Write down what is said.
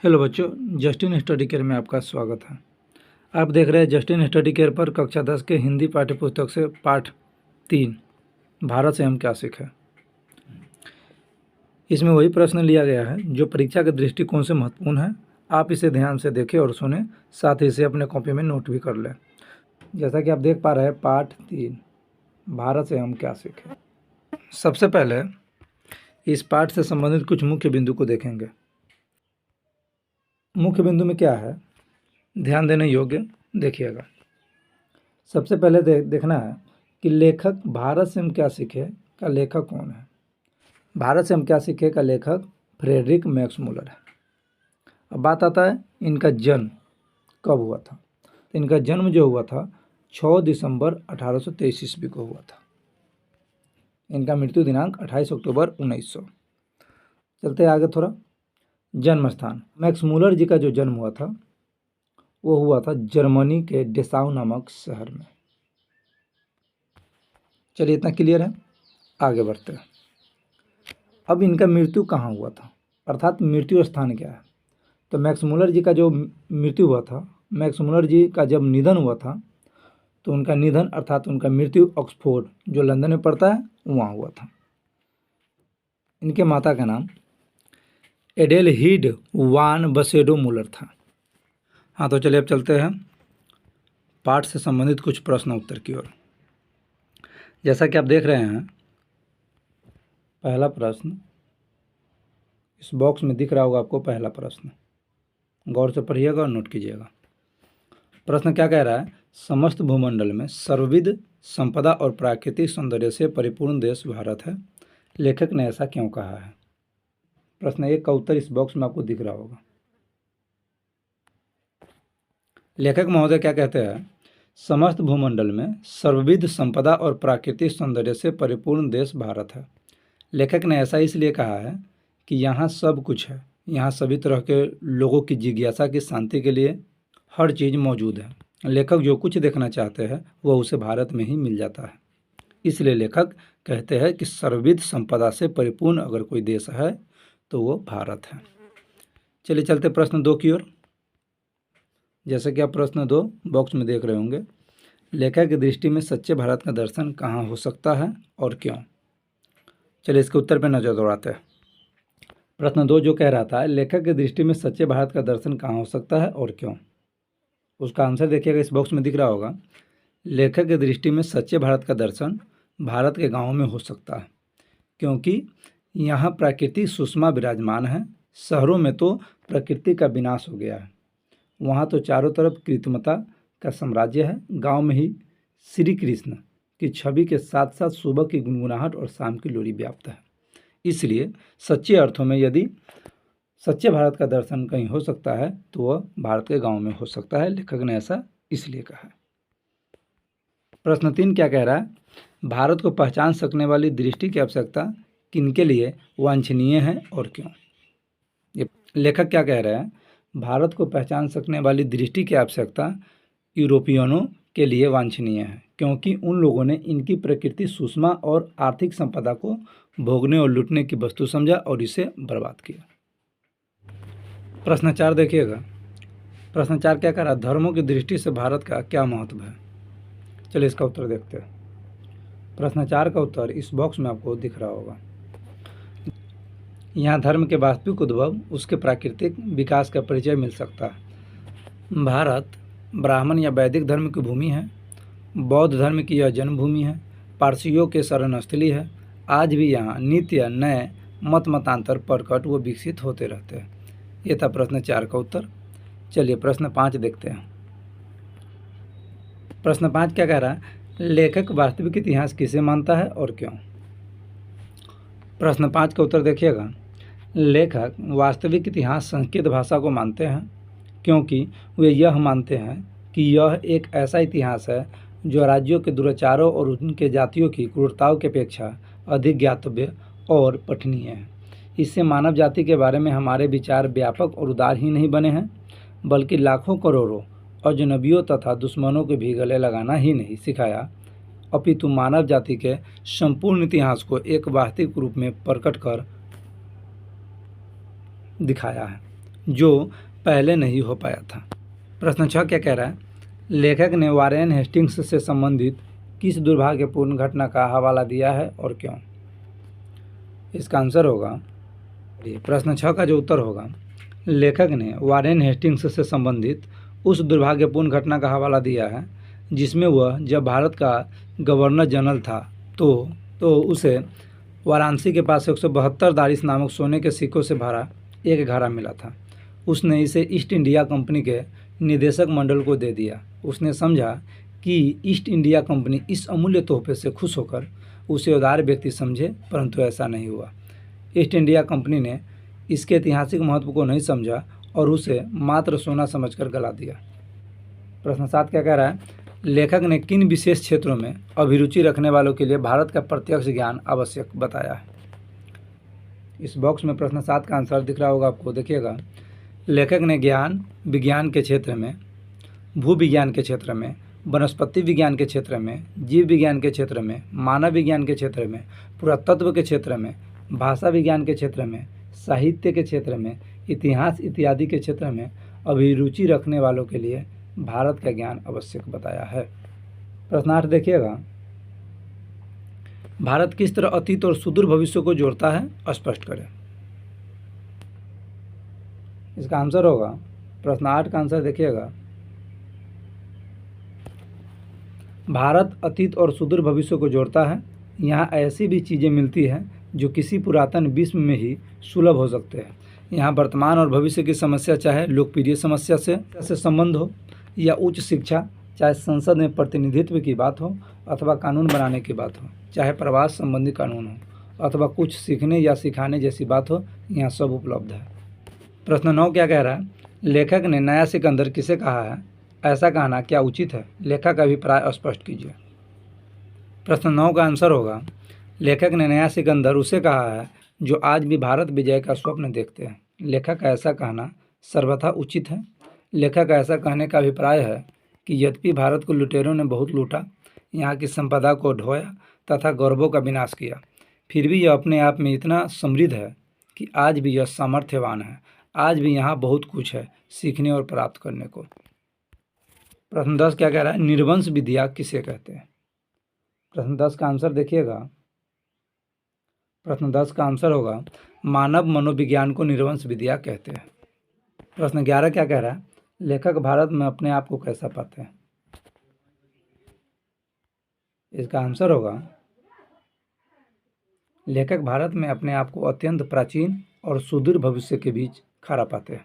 Hello बच्चों, Justin study care में आपका स्वागत है। आप देख रहे हैं जस्टिन स्टडी केयर पर कक्षा 10 के हिंदी पाठ्य पुस्तक से पाठ 3 भारत से हम क्या सीखें। इसमें वही प्रश्न लिया गया है जो परीक्षा के दृष्टिकोण से महत्वपूर्ण है। आप इसे ध्यान से देखें और सुने, साथ ही इसे अपने कॉपी में नोट भी कर लें। जैसा कि आप देख पा रहे हैं, पाठ 3 भारत से हम क्या सीखें। सबसे पहले इस पाठ से संबंधित कुछ मुख्य बिंदु को देखेंगे। मुख्य बिंदु में क्या है, ध्यान देने योग्य देखिएगा। सबसे पहले देखना है कि लेखक भारत से हम क्या सीखे का लेखक कौन है। भारत से हम क्या सीखे का लेखक फ्रेडरिक मैक्समूलर है। अब बात आता है इनका जन्म कब हुआ था। तो इनका जन्म जो हुआ था 6 दिसंबर 1823 ईस्वी को हुआ था। इनका मृत्यु दिनांक 28 अक्टूबर 1900। चलते आगे थोड़ा। जन्म स्थान, मैक्समूलर जी का जो जन्म हुआ था वो हुआ था जर्मनी के डेसाउ नामक शहर में। चलिए, इतना क्लियर है, आगे बढ़ते हैं। अब इनका मृत्यु कहाँ हुआ था, अर्थात मृत्यु स्थान क्या है। तो मैक्समूलर जी का जो मृत्यु हुआ था, मैक्समूलर जी का जब निधन हुआ था तो उनका निधन अर्थात उनका मृत्यु ऑक्सफोर्ड जो लंदन में पड़ता है वहाँ हुआ था। इनके माता का नाम एडेलहीड वान बसेडो मूलर था। हाँ, तो चलिए अब चलते हैं पाठ से संबंधित कुछ प्रश्न उत्तर की ओर। जैसा कि आप देख रहे हैं, पहला प्रश्न इस बॉक्स में दिख रहा होगा आपको। पहला प्रश्न गौर से पढ़िएगा और नोट कीजिएगा। प्रश्न क्या कह रहा है, समस्त भूमंडल में सर्वविध संपदा और प्राकृतिक सौंदर्य से परिपूर्ण देश भारत है, लेखक ने ऐसा क्यों कहा है। प्रश्न 1 का उत्तर इस बॉक्स में आपको दिख रहा होगा। लेखक महोदय क्या कहते हैं, समस्त भूमंडल में सर्वविध संपदा और प्राकृतिक सौंदर्य से परिपूर्ण देश भारत है। लेखक ने ऐसा इसलिए कहा है कि यहाँ सब कुछ है। यहाँ सभी तरह के लोगों की जिज्ञासा की शांति के लिए हर चीज़ मौजूद है। लेखक जो कुछ देखना चाहते हैं वह उसे भारत में ही मिल जाता है। इसलिए लेखक कहते हैं कि सर्वविध संपदा से परिपूर्ण अगर कोई देश है तो वो भारत है। चलिए चलते प्रश्न 2 की ओर। जैसे कि आप प्रश्न 2 बॉक्स में देख रहे होंगे, लेखक की दृष्टि में सच्चे भारत का दर्शन कहाँ हो सकता है और क्यों। चलिए इसके उत्तर पर नजर दौड़ाते हैं। प्रश्न 2 जो कह रहा था, लेखक की दृष्टि में सच्चे भारत का दर्शन कहाँ हो सकता है और क्यों, उसका आंसर देखिएगा, इस बॉक्स में दिख रहा होगा। लेखक की दृष्टि में सच्चे भारत का दर्शन भारत के गाँव में हो सकता है, क्योंकि यहाँ प्रकृति सुषमा विराजमान है। शहरों में तो प्रकृति का विनाश हो गया है, वहाँ तो चारों तरफ कृत्रिमता का साम्राज्य है। गांव में ही श्री कृष्ण की छवि के साथ साथ सुबह की गुनगुनाहट और शाम की लोरी व्याप्त है। इसलिए सच्चे अर्थों में यदि सच्चे भारत का दर्शन कहीं हो सकता है तो वह भारत के गांव में हो सकता है। लेखक ने ऐसा इसलिए कहा है। प्रश्न 3 क्या कह रहा है, भारत को पहचान सकने वाली दृष्टि की आवश्यकता किनके लिए वांछनीय है और क्यों। ये लेखक क्या कह रहे हैं, भारत को पहचान सकने वाली दृष्टि की आवश्यकता यूरोपियनों के लिए वांछनीय है, क्योंकि उन लोगों ने इनकी प्रकृति सुषमा और आर्थिक संपदा को भोगने और लूटने की वस्तु समझा और इसे बर्बाद किया। प्रश्न 4 देखिएगा। प्रश्न 4 क्या कह रहा है, धर्मों की दृष्टि से भारत का क्या महत्व है। चलिए इसका उत्तर देखते हैं। प्रश्न 4 का उत्तर इस बॉक्स में आपको दिख रहा होगा। यहाँ धर्म के वास्तविक उद्भव, उसके प्राकृतिक विकास का परिचय मिल सकता है। भारत ब्राह्मण या वैदिक धर्म की भूमि है। बौद्ध धर्म की यह जन्मभूमि है। पारसियों के शरणस्थली है। आज भी यहाँ नित्य नए मतांतर प्रकट व विकसित होते रहते हैं। ये था प्रश्न 4 का उत्तर। चलिए प्रश्न 5 देखते हैं। प्रश्न 5 क्या कह रहा है, लेखक वास्तविक इतिहास किसे मानता है और क्यों। प्रश्न 5 का उत्तर देखिएगा। लेखक वास्तविक इतिहास संस्कृत भाषा को मानते हैं, क्योंकि वे यह मानते हैं कि यह एक ऐसा इतिहास है जो राज्यों के दुराचारों और उनके जातियों की क्रूरताओं की अपेक्षा अधिक ज्ञातव्य और पठनीय है। इससे मानव जाति के बारे में हमारे विचार व्यापक और उदार ही नहीं बने हैं, बल्कि लाखों करोड़ों अजनबियों तथा दुश्मनों के भी गले लगाना ही नहीं सिखाया, अपितु मानव जाति के संपूर्ण इतिहास को एक वास्तविक रूप में प्रकट कर दिखाया है। जो पहले नहीं हो पाया था। प्रश्न 6 क्या कह रहा है? लेखक ने वारेन हेस्टिंग्स से संबंधित किस दुर्भाग्यपूर्ण घटना का हवाला दिया है और क्यों? इसका आंसर होगा, प्रश्न 6 का जो उत्तर होगा, लेखक ने वारेन हेस्टिंग्स से संबंधित उस दुर्भाग्यपूर्ण घटना का हवाला दिया है जिसमें वह जब भारत का गवर्नर जनरल था तो उसे वाराणसी के पास 172 दारिस नामक सोने के सिक्कों से भरा एक घड़ा मिला था। उसने इसे ईस्ट इंडिया कंपनी के निदेशक मंडल को दे दिया। उसने समझा कि ईस्ट इंडिया कंपनी इस अमूल्य तोहफे से खुश होकर उसे उदार व्यक्ति समझे, परंतु ऐसा नहीं हुआ। ईस्ट इंडिया कंपनी ने इसके ऐतिहासिक महत्व को नहीं समझा और उसे मात्र सोना समझकर गला दिया। प्रश्न 7 क्या कह रहा है? लेखक ने किन विशेष क्षेत्रों में अभिरुचि रखने वालों के लिए भारत का प्रत्यक्ष ज्ञान आवश्यक बताया है? इस बॉक्स में प्रश्न 7 का आंसर दिख रहा होगा आपको, देखिएगा। लेखक ने ज्ञान विज्ञान के क्षेत्र में, भू विज्ञान के क्षेत्र में, वनस्पति विज्ञान के क्षेत्र में, जीव विज्ञान के क्षेत्र में, मानव विज्ञान के क्षेत्र में, पुरातत्व के क्षेत्र में, भाषा विज्ञान के क्षेत्र में, साहित्य के क्षेत्र में, इतिहास इत्यादि के क्षेत्र में अभिरुचि रखने वालों के लिए भारत का ज्ञान आवश्यक बताया है। प्रश्न 8 देखिएगा। भारत किस तरह अतीत और सुदूर भविष्य को जोड़ता है, स्पष्ट करें। इसका आंसर होगा, प्रश्न 8 का आंसर देखिएगा, भारत अतीत और सुदूर भविष्य को जोड़ता है। यहाँ ऐसी भी चीज़ें मिलती हैं जो किसी पुरातन विश्व में ही सुलभ हो सकते हैं। यहाँ वर्तमान और भविष्य की समस्या, चाहे लोकप्रिय समस्या से संबंध हो या उच्च शिक्षा, चाहे संसद में प्रतिनिधित्व की बात हो अथवा कानून बनाने की बात हो, चाहे प्रवास संबंधी कानून हो अथवा कुछ सीखने या सिखाने जैसी बात हो, यहाँ सब उपलब्ध है। प्रश्न 9 क्या कह रहा है? लेखक ने नया सिकंदर किसे कहा है? ऐसा कहना क्या उचित है? लेखक का अभिप्राय स्पष्ट कीजिए। प्रश्न 9 का आंसर होगा, लेखक ने नया सिकंदर उसे कहा है जो आज भी भारत विजय का स्वप्न देखते हैं। लेखक का ऐसा कहना सर्वथा उचित है। लेखक का ऐसा कहने का अभिप्राय है कि यद्यपि भारत को लुटेरों ने बहुत लूटा, यहाँ की संपदा को ढोया तथा गौरवों का विनाश किया, फिर भी यह अपने आप में इतना समृद्ध है कि आज भी यह सामर्थ्यवान है। आज भी यहाँ बहुत कुछ है सीखने और प्राप्त करने को। प्रश्न 10 क्या कह रहा है? निर्वंश विद्या किसे कहते हैं? प्रश्न 10 का आंसर देखिएगा। प्रश्न 10 का आंसर होगा, मानव मनोविज्ञान को निर्वंश विद्या कहते हैं। प्रश्न 11 क्या कह रहा है? लेखक भारत में अपने आप को कैसा पाते हैं? इसका आंसर होगा, लेखक भारत में अपने आप को अत्यंत प्राचीन और सुदूर भविष्य के बीच खड़ा पाते हैं।